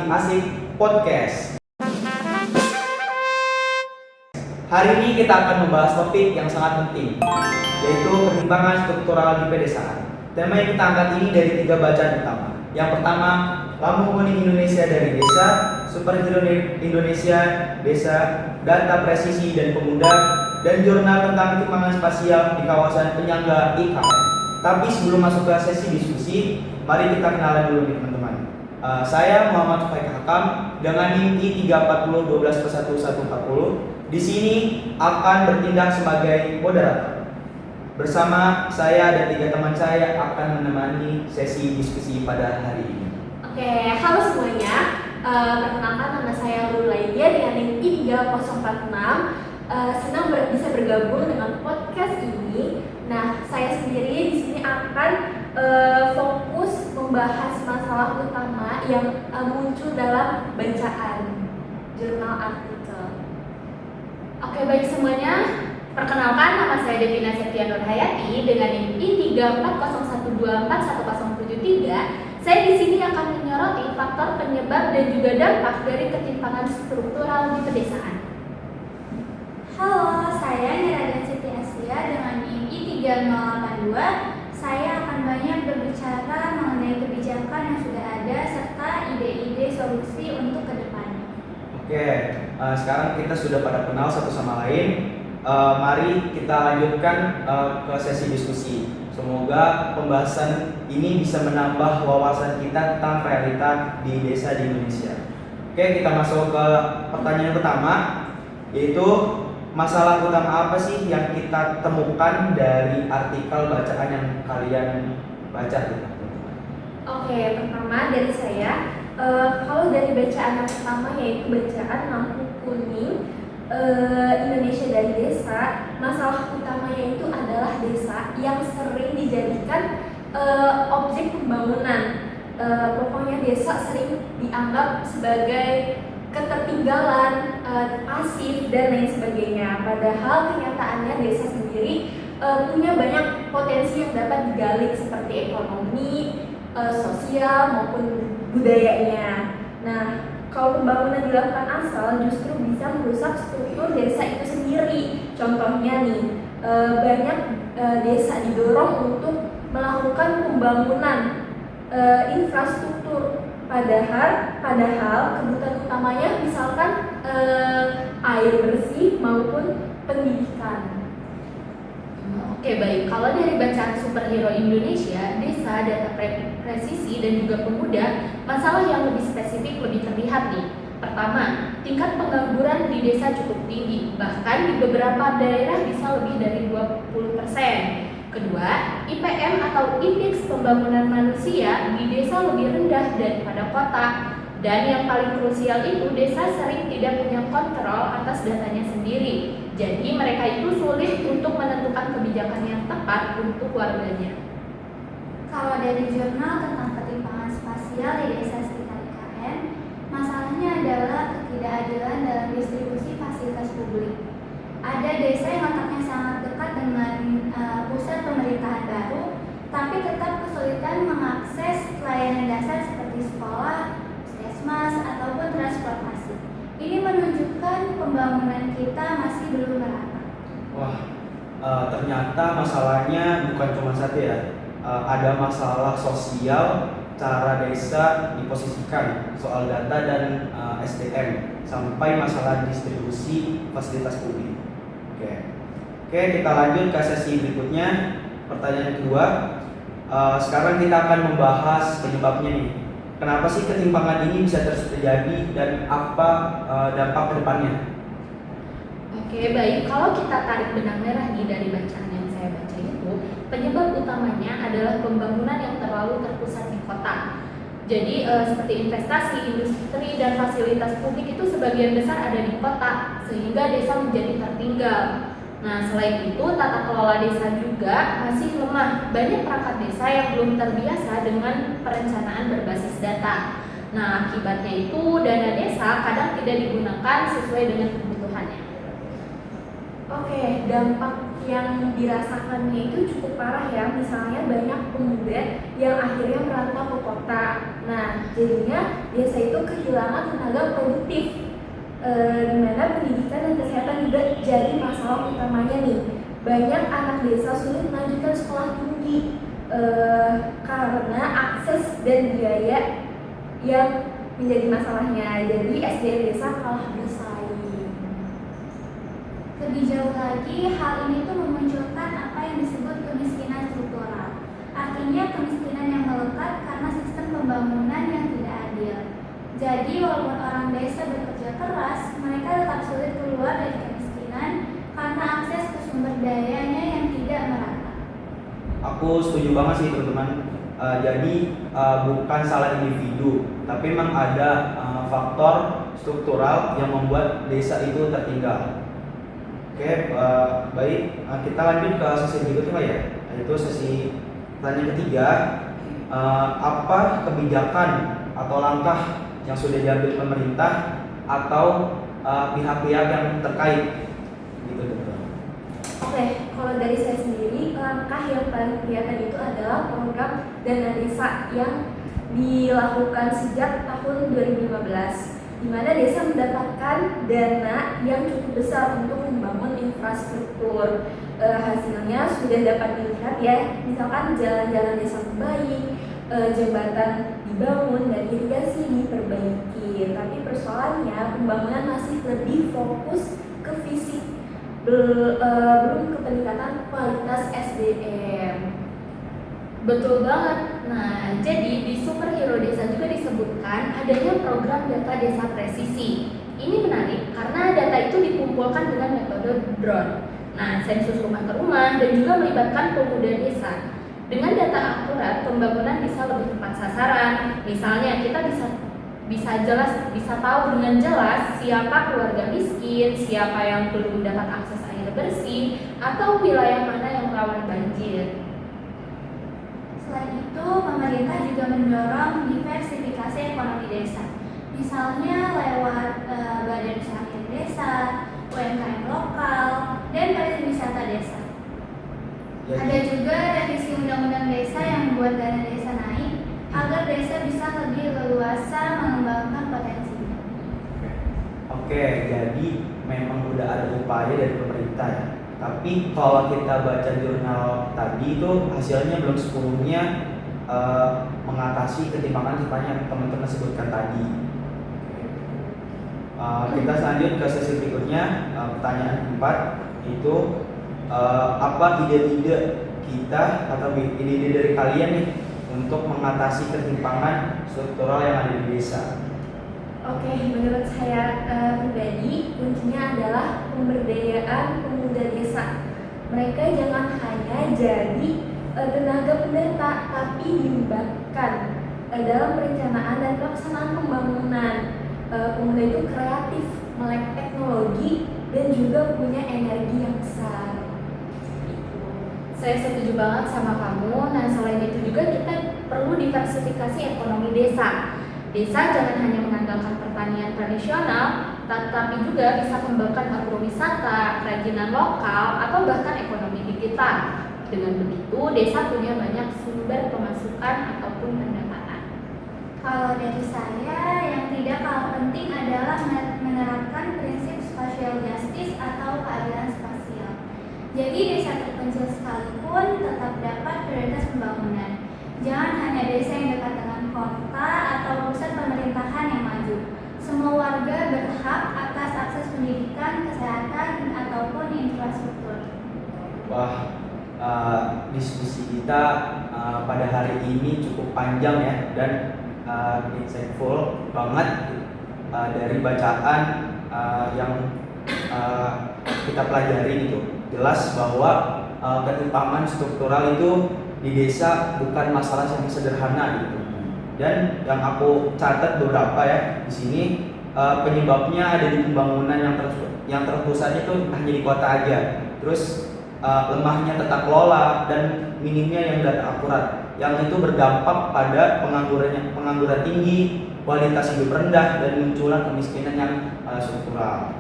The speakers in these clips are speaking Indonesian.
Asik Podcast. Hari ini kita akan membahas topik yang sangat penting, yaitu pertimbangan struktural di pedesaan. Tema yang kita angkat ini dari 3 bacaan utama. Yang pertama, Lambung Kuning Indonesia dari Desa, Superhero Indonesia Desa, Data Presisi dan Pemuda, dan Jurnal tentang Ketimpangan Spasial di Kawasan Penyangga IKN. Tapi sebelum masuk ke sesi diskusi, mari kita kenalan dulu nih teman-teman. Saya Muhammad Faik Hakam dengan NIM I34012/14140. Di sini akan bertindak sebagai moderator. Bersama saya dan 3 teman saya akan menemani sesi diskusi pada hari ini. Oke, halo semuanya. Perkenalkan, nama saya Lulaidia dengan NIM I3046. Senang bisa bergabung dengan podcast ini. Nah, saya sendiri di sini akan fokus membahas masalah utama yang muncul dalam bacaan jurnal artikel. Oke, baik semuanya. Perkenalkan, nama saya Devina Septia Nurhayati dengan NIM I34012410773. Saya di sini akan menyoroti faktor penyebab dan juga dampak dari ketimpangan struktural di pedesaan. Halo, saya Niraden Siti Asia dengan NIM I3082. Saya akan banyak berbicara mengenai kebijakan yang sudah ada serta ide-ide solusi untuk kedepannya. Oke, sekarang kita sudah pada kenal satu sama lain. Mari kita lanjutkan ke sesi diskusi. Semoga pembahasan ini bisa menambah wawasan kita tentang realita di desa di Indonesia. Oke, kita masuk ke pertanyaan pertama, yaitu masalah utama apa sih yang kita temukan dari artikel bacaan yang kalian baca gitu? Oke, pertama dari saya, kalau dari bacaan yang pertama yaitu bacaan Lampu Kuning Indonesia dari Desa, masalah utamanya itu adalah desa yang sering dijadikan objek pembangunan. Pokoknya desa sering dianggap sebagai ketertinggalan, pasif dan lain sebagainya. Padahal kenyataannya desa sendiri punya banyak potensi yang dapat digali seperti ekonomi, sosial maupun budayanya. Nah, kalau pembangunan dilakukan asal justru bisa merusak struktur desa itu sendiri. Contohnya nih, banyak desa didorong untuk melakukan pembangunan infrastruktur. Padahal kebutuhan utamanya misalkan air bersih maupun pendidikan. Oke, baik. Kalau dari bacaan Superhero Indonesia, Desa, Data Presisi, dan juga Pemuda, masalah yang lebih spesifik lebih terlihat nih. Pertama, tingkat pengangguran di desa cukup tinggi, bahkan di beberapa daerah bisa lebih dari 20%. Kedua, IPM atau Indeks Pembangunan Manusia di desa lebih rendah daripada kota. Dan yang paling krusial itu, desa sering tidak punya kontrol atas datanya sendiri. Jadi mereka itu sulit untuk menentukan kebijakan yang tepat untuk warganya. Kalau dari jurnal tentang ketimpangan spasial di desa sekitar IKN, masalahnya adalah ketidakadilan dalam distribusi fasilitas publik. Ada desa yang letaknya sangat dekat dengan pusat pemerintahan baru, tapi tetap kesulitan mengakses layanan dasar seperti sekolah, puskesmas, ataupun transportasi. Ini menunjukkan pembangunan kita masih belum merata. Wah, ternyata masalahnya bukan cuma satu ya. Ada masalah sosial, cara desa diposisikan, soal data dan SDM, sampai masalah distribusi fasilitas publik. Oke, kita lanjut ke sesi berikutnya. Pertanyaan kedua. Sekarang kita akan membahas penyebabnya nih. Kenapa sih ketimpangan ini bisa terus terjadi dan apa dampak kedepannya? Oke, baik. Kalau kita tarik benang merah nih dari bacaan yang saya baca itu, penyebab utamanya adalah pembangunan yang terlalu terpusat di kota. Jadi seperti investasi, industri, dan fasilitas publik itu sebagian besar ada di kota, sehingga desa menjadi tertinggal. Nah, selain itu, tata kelola desa juga masih lemah. Banyak perangkat desa yang belum terbiasa dengan perencanaan berbasis data. Nah, akibatnya itu dana desa kadang tidak digunakan sesuai dengan kebutuhannya. Oke, dampak yang dirasakannya itu cukup parah ya. Misalnya banyak pemuda yang akhirnya merantau ke kota. Nah, jadinya desa itu kehilangan tenaga produktif. Di mana pendidikan dan kesehatan juga jadi masalah utamanya nih. Banyak anak desa sulit melanjutkan sekolah tinggi karena akses dan biaya yang menjadi masalahnya. Jadi SDM desa kalah bersaing. Lebih jauh lagi, hal ini tuh memunculkan apa yang disebut kemiskinan struktural. Artinya kemiskinan yang melekat karena sistem pembangunan yang tidak adil. Jadi walaupun orang desa bekerja keras, mereka tetap sulit keluar dari kemiskinan karena akses ke sumber dayanya yang tidak merata. Aku setuju banget sih teman-teman. Jadi bukan salah individu, tapi memang ada faktor struktural yang membuat desa itu tertinggal. Oke, baik. Kita lanjut ke sesi berikutnya Pak ya, yaitu sesi pertanyaan ketiga. Apa kebijakan atau langkah yang sudah diambil pemerintah atau pihak-pihak yang terkait gitu teman-teman? Oke, kalau dari saya sendiri, langkah yang paling kelihatan itu adalah program dana desa yang dilakukan sejak tahun 2015, di mana desa mendapatkan dana yang cukup besar untuk membangun infrastruktur. Hasilnya sudah dapat dilihat ya, misalkan jalan-jalan desa membaik, jembatan dibangun dan irigasi diperbaiki. Tapi persoalannya pembangunan masih lebih fokus ke fisik, belum ke peningkatan kualitas SDM. Betul banget. Nah, jadi di Superhero Desa juga disebutkan adanya program data desa presisi. Ini menarik karena data itu dikumpulkan dengan metode drone. Nah, sensus rumah ke rumah dan juga melibatkan pemuda desa. Dengan data akurat, pembangunan bisa lebih tepat sasaran. Misalnya, kita bisa tahu dengan jelas siapa keluarga miskin, siapa yang belum dapat akses air bersih, atau wilayah mana yang rawan banjir. Selain itu, pemerintah juga mendorong diversifikasi ekonomi desa. Misalnya lewat badan usaha milik desa, UMKM lokal, dan pariwisata desa. Ada juga revisi undang-undang desa yang membuat dana desa naik agar desa bisa lebih leluasa mengembangkan potensinya. Oke, jadi memang udah ada upaya dari pemerintah ya. Tapi kalau kita baca jurnal tadi itu hasilnya belum sepenuhnya mengatasi ketimpangan yang teman-teman sebutkan tadi. Kita lanjut ke sesi berikutnya, pertanyaan keempat itu apa ide-ide kita atau ide-ide dari kalian nih untuk mengatasi ketimpangan struktural yang ada di desa? Oke, menurut saya pribadi kuncinya adalah pemberdayaan pemuda desa. Mereka jangan hanya jadi tenaga pendata, tapi dilibatkan dalam perencanaan dan pelaksanaan pembangunan. Pemuda itu kreatif, melek teknologi, dan juga punya energi yang besar. Saya setuju banget sama kamu. Nah, selain itu juga kita perlu diversifikasi ekonomi desa. Desa jangan hanya mengandalkan pertanian tradisional, tetapi juga bisa kembangkan agrowisata, kerajinan lokal, atau bahkan ekonomi digital. Dengan begitu, desa punya banyak sumber pemasukan ataupun pendapatan. Kalau dari saya, yang tidak kalah penting adalah menerapkan prinsip spatial justice atau keadilan spasial. Jadi desa terpencil sekalipun tetap dapat prioritas pembangunan. Jangan hanya desa yang dekat dengan kota atau pusat pemerintahan yang maju. Semua warga berhak atas akses pendidikan, kesehatan, ataupun infrastruktur. Wah, diskusi kita pada hari ini cukup panjang ya dan insightful banget dari bacaan yang kita pelajari gitu. Jelas bahwa ketimpangan struktural itu di desa bukan masalah yang sederhana gitu. Dan yang aku catat beberapa ya di sini penyebabnya ada di pembangunan yang terpusat itu hanya di kota aja. Terus lemahnya tata kelola dan minimnya yang data akurat, yang itu berdampak pada pengangguran tinggi, kualitas hidup rendah, dan munculnya kemiskinan yang struktural.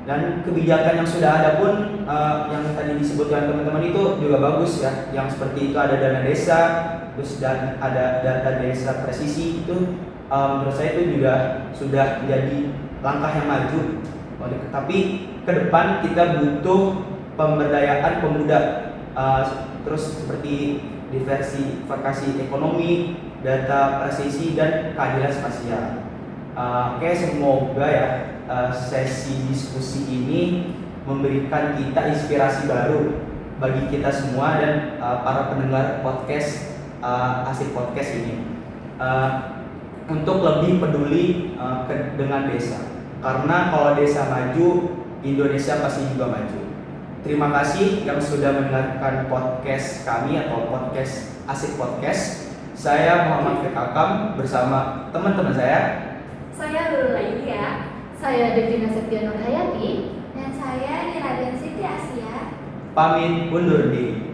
Dan kebijakan yang sudah ada pun yang tadi disebutkan teman-teman itu juga bagus ya. Yang seperti itu ada dana desa, terus dan ada data desa presisi itu menurut saya itu juga sudah menjadi langkah yang maju. Tapi ke depan kita butuh pemberdayaan pemuda, terus seperti diversifikasi ekonomi, data presisi dan keadilan spasial. Oke, semoga ya sesi diskusi ini memberikan kita inspirasi baru bagi kita semua dan para pendengar podcast Asik Podcast ini untuk lebih peduli dengan desa, karena kalau desa maju, Indonesia pasti juga maju. Terima kasih yang sudah mendengarkan podcast kami atau podcast Asik Podcast. Saya Muhammad Fikakam bersama teman-teman saya Lulu Laidia. Saya Devina Septia Nurhayati. Dan saya Niraden Siti Asia. pamit undur diri.